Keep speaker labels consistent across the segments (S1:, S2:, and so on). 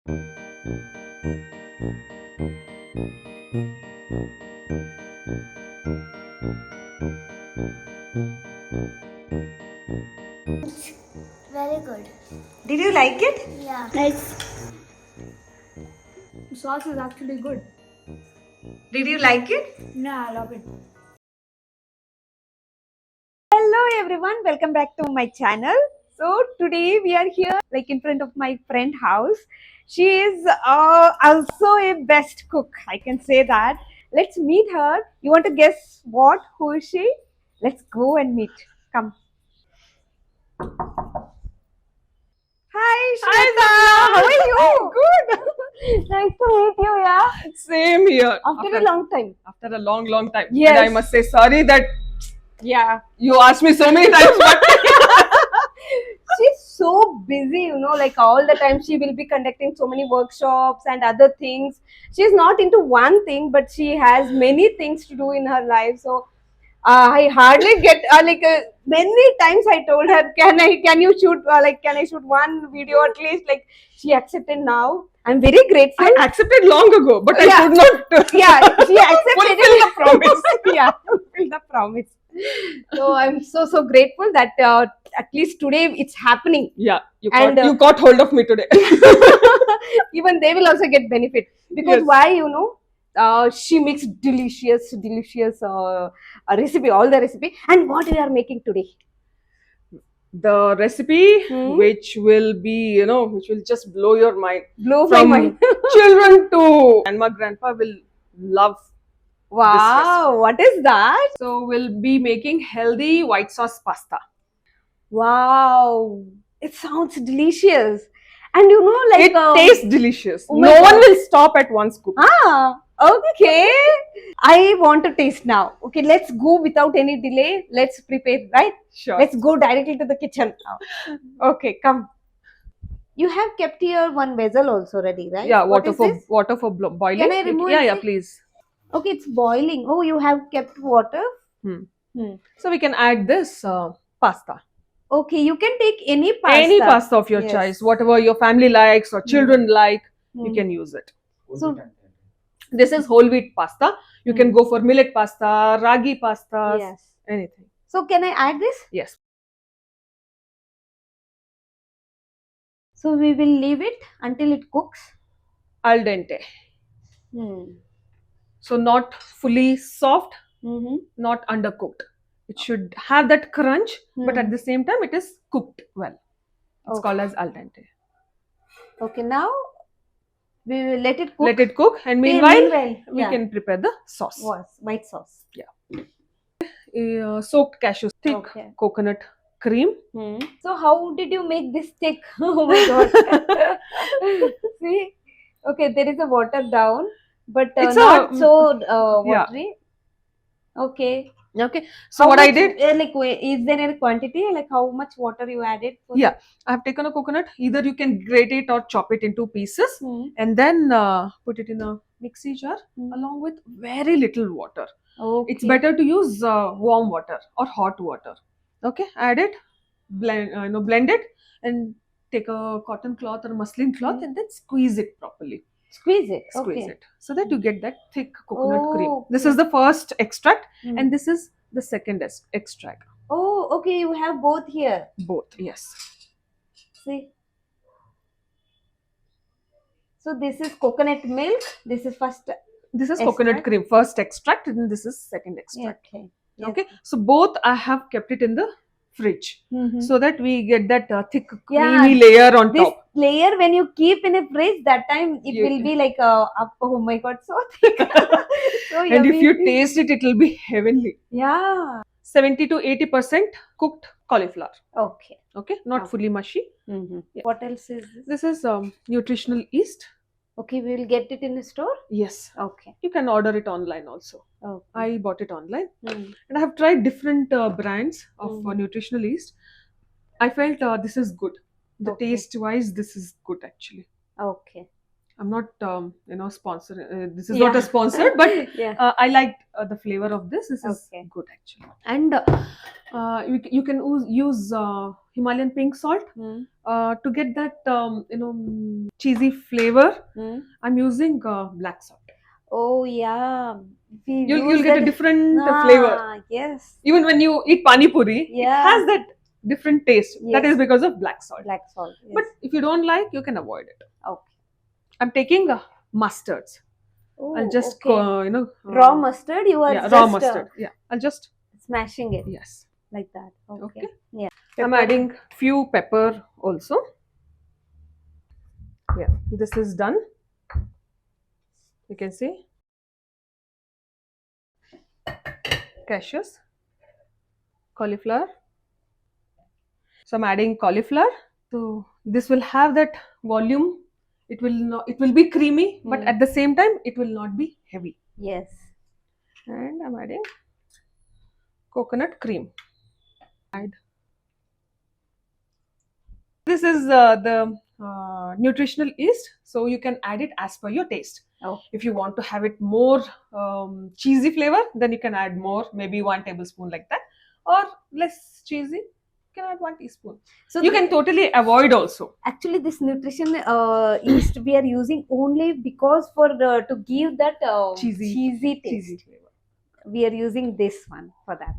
S1: Very good.
S2: Did you like it?
S1: Yeah.
S3: Nice. The sauce is actually good.
S2: Did you like it?
S3: Yeah, I love it.
S2: Hello everyone, welcome back to my channel. So today we are here like in front of my friend house. She is also a best cook, I can say that. Let's meet her. You want to guess what? Who is she? Let's go and meet. Come. Hi Shweta, how are you?
S4: Good.
S2: Nice to meet you, yeah.
S4: Same here.
S2: After a long time.
S4: After a long time.
S2: Yes.
S4: And I must say sorry that
S2: Yeah.
S4: you asked me so many times. But
S2: She's so busy, like all the time she will be conducting so many workshops and other things. She's not into one thing, but she has many things to do in her life. So I hardly get many times I told her, can you shoot can I shoot one video at least? Like she accepted now. I'm very grateful.
S4: I accepted long ago, but I
S2: Yeah.
S4: could not
S2: Yeah, she accepted
S4: fulfill the promise.
S2: yeah, fulfill the promise. So I'm so grateful that at least today it's happening.
S4: Yeah,
S2: And,
S4: you got hold of me today.
S2: Even they will also get benefit because
S4: Yes.
S2: why she makes delicious recipe, all the recipe. And what we are making today?
S4: The recipe,
S2: Hmm.
S4: which will be, which will just blow your mind.
S2: Blow my
S4: From
S2: mind.
S4: children to grandma, grandpa will love.
S2: Wow, what is that?
S4: So we'll be making healthy white sauce pasta.
S2: Wow, it sounds delicious. And
S4: It tastes delicious.
S2: oh my
S4: No one
S2: God.
S4: will stop at one scoop.
S2: Okay. I want to taste now. Okay, let's go without any delay. Let's prepare, right?
S4: Sure.
S2: Let's go directly to the kitchen now. Okay, come. You have kept here one vessel also ready, right?
S4: Yeah,
S2: What is this?
S4: water for boiling.
S2: Can I remove
S4: Yeah,
S2: it,
S4: yeah,
S2: see?
S4: please.
S2: Okay, it's boiling. Oh, you have kept water.
S4: Hmm. So we can add this pasta.
S2: Okay, you can take any pasta.
S4: Any pasta of your
S2: Yes.
S4: choice, whatever your family likes or children like, you
S2: Hmm.
S4: can use it.
S2: So,
S4: This is whole wheat pasta. You can go for millet pasta, ragi pastas,
S2: yes.
S4: anything.
S2: So, can I add this?
S4: Yes.
S2: So, we will leave it until it cooks.
S4: Al dente. So not fully soft,
S2: Mm-hmm.
S4: not undercooked. It should have that crunch, but at the same time, it is cooked well. It's called as al dente.
S2: Okay, now we will let it cook.
S4: Let it cook, and meanwhile, we
S2: yeah.
S4: can prepare the sauce.
S2: White sauce.
S4: Soaked cashews, thick
S2: Okay.
S4: coconut cream.
S2: So how did you make this thick? Oh my god! See, okay, there is a water down, but
S4: It's
S2: not
S4: a-
S2: so
S4: yeah.
S2: watery. Okay.
S4: Okay. So
S2: How
S4: what I
S2: much,
S4: did,
S2: is there any quantity? Like how much water you added? For
S4: yeah, I have taken a coconut. Either you can grate it or chop it into pieces,
S2: Hmm.
S4: and then put it in a mixie jar along with very little water.
S2: Okay.
S4: It's better to use warm water or hot water. Okay, add it, blend it, and take a cotton cloth or muslin cloth and then squeeze it properly.
S2: Squeeze it.
S4: Squeeze
S2: Okay.
S4: it so that you get that thick coconut cream.
S2: Oh,
S4: This is the first extract,
S2: Hmm.
S4: and this is the second extract.
S2: Oh, okay. You have both here.
S4: Both, yes.
S2: See. So this is coconut milk. This is first.
S4: This is
S2: Extract?
S4: coconut cream, first extract, and this is second extract.
S2: Okay. Yes.
S4: Okay, so both I have kept it in the fridge so that we get that thick creamy layer on
S2: This
S4: top.
S2: layer, when you keep in a fridge, that time it
S4: Yeah.
S2: will be like oh my god, so thick. So
S4: And
S2: yummy.
S4: if you taste it, it will be heavenly.
S2: Yeah.
S4: 70 to 80% cooked cauliflower.
S2: Okay.
S4: Okay, not
S2: Okay.
S4: fully mushy. Yeah.
S2: What else is this?
S4: This is nutritional yeast.
S2: Okay, we will get it in the store.
S4: Yes,
S2: Okay.
S4: you can order it online also.
S2: Okay.
S4: I bought it online,
S2: Hmm.
S4: and I have tried different brands of nutritional yeast. I felt this is good. The
S2: Okay.
S4: taste wise, this is good actually.
S2: Okay.
S4: I'm not, sponsored. This is not a sponsored, but
S2: Yeah.
S4: I liked the flavor of this. This is
S2: Okay.
S4: good actually. And you can use Himalayan pink salt.
S2: Mm.
S4: To get that cheesy flavor,
S2: Mm.
S4: I'm using black salt.
S2: Oh yeah, we
S4: You'll
S2: use
S4: get a
S2: that.
S4: different flavor.
S2: Yes.
S4: Even when you eat pani puri, it
S2: Yeah.
S4: has that different taste. That
S2: Yes.
S4: is because of black salt.
S2: Black salt. Yes.
S4: But if you don't like, you can avoid it.
S2: Okay.
S4: I'm taking mustards.
S2: Oh,
S4: I'll just
S2: okay. Raw mustard. You are
S4: yeah,
S2: just
S4: raw mustard. Yeah, I'll just
S2: smashing it
S4: yes.
S2: like that. Okay.
S4: Okay.
S2: Yeah.
S4: I'm
S2: Pepper.
S4: adding few pepper also. Yeah, this is done. You can see cashews, cauliflower. So I'm adding cauliflower. So this will have that volume. It will not. It will be creamy, but
S2: Mm.
S4: at the same time, it will not be heavy.
S2: Yes.
S4: And I'm adding coconut cream. Add. This is the nutritional yeast, so you can add it as per your taste.
S2: Oh.
S4: If you want to have it more cheesy flavor, then you can add more, maybe 1 tablespoon like that, or less cheesy, you can add 1 teaspoon.
S2: So
S4: You can totally avoid also.
S2: actually this nutrition yeast we are using only because for to give that cheesy taste.
S4: Cheesy flavor,
S2: We are using this one for that.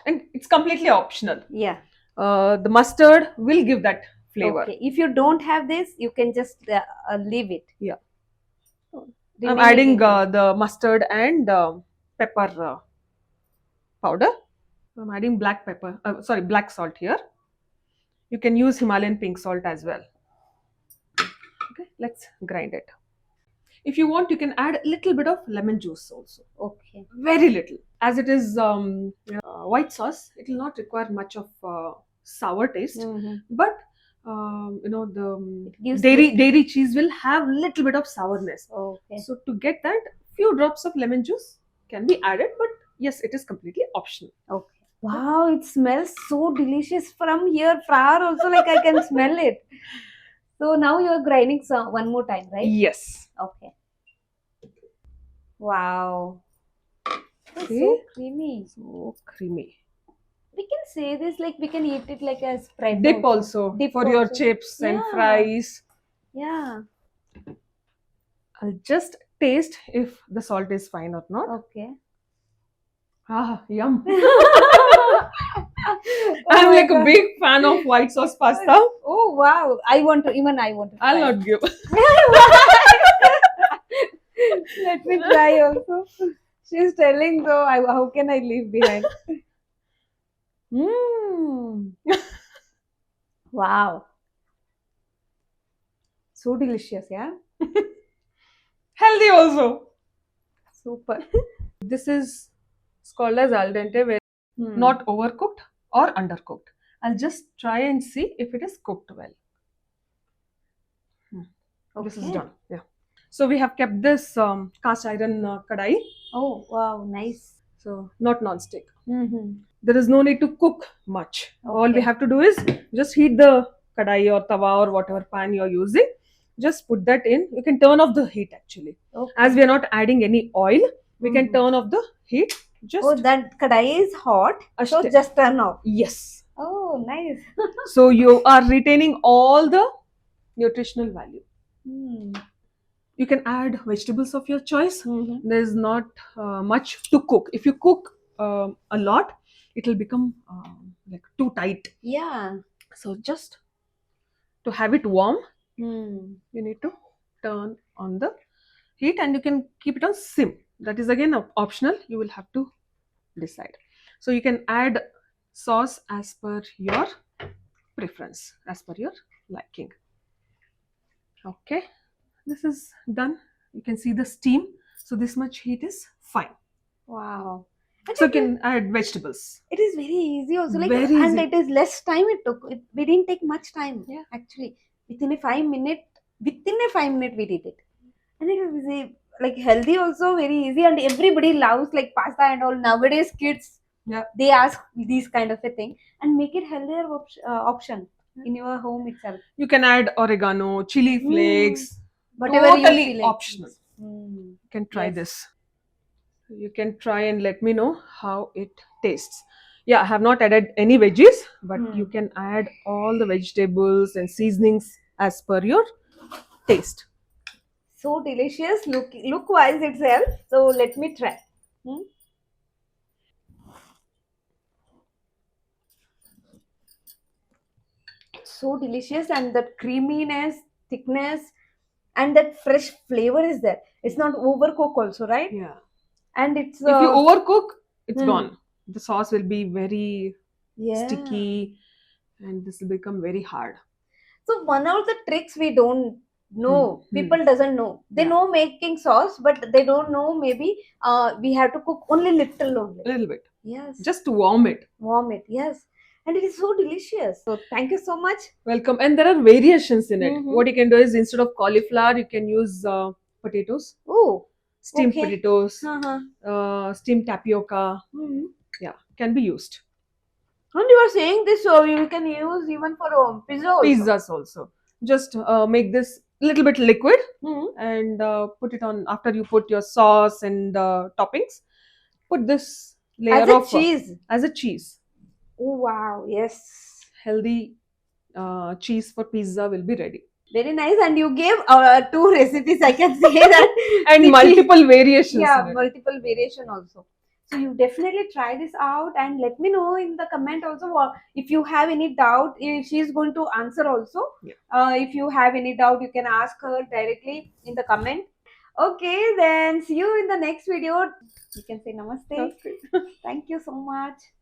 S4: and it's completely optional.
S2: Yeah.
S4: The mustard will give that flavor.
S2: Okay. If you don't have this, you can just leave it.
S4: Yeah. I'm
S2: Remaining
S4: adding
S2: ingredients.
S4: the mustard and pepper powder. I'm adding black pepper, black salt here. You can use Himalayan pink salt as well. Okay, let's grind it. If you want, you can add a little bit of lemon juice also.
S2: Okay.
S4: Very little. As it is white sauce, it will not require much of sour taste.
S2: Mhm.
S4: But the
S2: It gives
S4: dairy cheese will have little bit of sourness.
S2: Okay.
S4: So to get that, few drops of lemon juice can be added, but yes, it is completely optional.
S2: Okay. Wow, it smells so delicious from here far also, like I can smell it. So now you are grinding one more time, right?
S4: Yes.
S2: Okay. Wow. It's
S4: See?
S2: so creamy.
S4: So creamy.
S2: We can say this like we can eat it like a spread.
S4: Dip also
S2: Dip
S4: for your
S2: also.
S4: chips and
S2: Yeah.
S4: fries.
S2: Yeah.
S4: I'll just taste if the salt is fine or not.
S2: Okay.
S4: Ah, yum.
S2: Oh
S4: I'm
S2: my
S4: like a
S2: God.
S4: big fan of white sauce pasta.
S2: Oh wow! I want to. Even I want to.
S4: I'll
S2: try.
S4: not give.
S2: Let me try also. She's telling though. How can I leave behind? Mmm. Wow. So delicious, yeah.
S4: Healthy also.
S2: Super.
S4: This is called as al dente, where not overcooked or undercooked. I'll just try and see if it is cooked well. This is
S2: Okay.
S4: done. Yeah. So we have kept this cast iron kadai.
S2: Oh wow, nice.
S4: So not non-stick.
S2: Mm-hmm.
S4: There is no need to cook much. All we
S2: Okay.
S4: have to do is just heat the kadai or tawa or whatever pan you're using. Just put that in. You can turn off the heat actually.
S2: Okay.
S4: As we are not adding any oil, we can
S2: Mhm.
S4: turn off the heat. Just
S2: Oh, that kadai is hot, so
S4: Ashte.
S2: just turn off.
S4: Yes.
S2: Oh, nice.
S4: So you are retaining all the nutritional value.
S2: Hmm.
S4: You can add vegetables of your choice.
S2: Mhm.
S4: There's not much to cook. If you cook a lot, it will become like too tight.
S2: Yeah.
S4: So just to have it warm,
S2: Hmm.
S4: you need to turn on the heat, and you can keep it on sim. That is again optional. You will have to decide. So you can add sauce as per your preference, as per your liking. Okay, this is done. You can see the steam. So this much heat is fine.
S2: Wow.
S4: So you can add vegetables.
S2: It is very easy also, like,
S4: Very
S2: and
S4: easy.
S2: it is less time it took. We didn't take much time.
S4: Yeah.
S2: Actually, within a 5 minute, we did it, and it was like healthy also, very easy, and everybody loves like pasta and all. Nowadays, kids,
S4: Yeah.
S2: they ask these kind of a thing, and make it healthier option in your home itself.
S4: You can add oregano, chili flakes.
S2: Whatever
S4: Totally
S2: you feel like.
S4: optional.
S2: Mm.
S4: You can try
S2: Yes.
S4: this. You can try and let me know how it tastes. Yeah, I have not added any veggies, but
S2: Hmm.
S4: you can add all the vegetables and seasonings as per your taste.
S2: So delicious, look wise itself. So let me try. Hmm. So delicious, and that creaminess, thickness, and that fresh flavor is there. It's not overcooked also, right?
S4: Yeah.
S2: And it's
S4: If you overcook, it's
S2: hmm.
S4: gone. The sauce will be very
S2: Yeah.
S4: sticky and this will become very hard.
S2: So one of the tricks we don't know,
S4: Hmm.
S2: people doesn't know. They
S4: Yeah.
S2: know making sauce, but they don't know maybe we have to cook only little only.
S4: A little bit.
S2: Yes.
S4: Just to warm it.
S2: Warm it. Yes. And it is so delicious. So thank you so much.
S4: Welcome. And there are variations in it.
S2: Mhm.
S4: What you can do is instead of cauliflower, you can use potatoes,
S2: Oh,
S4: steamed
S2: okay.
S4: potatoes,
S2: Uh-huh.
S4: steamed tapioca.
S2: Mhm.
S4: Yeah, can be used.
S2: And you are saying this, so you can use even for pizza also.
S4: Pizzas also. Just make this little bit liquid
S2: Mhm.
S4: and put it on after you put your sauce and toppings. Put this layer
S2: As a
S4: of
S2: cheese.
S4: as a cheese.
S2: Oh wow, yes.
S4: Healthy cheese for pizza will be ready.
S2: Very nice. And you gave two recipes, I can say that.
S4: And
S2: which is-
S4: multiple variations
S2: yeah,
S4: in it.
S2: multiple variation also. So you definitely try this out and let me know in the comment also if you have any doubt. She's going to answer also.
S4: Yeah.
S2: If you have any doubt, you can ask her directly in the comment. Okay, then see you in the next video. You can say namaste.
S4: Okay.
S2: Thank you so much.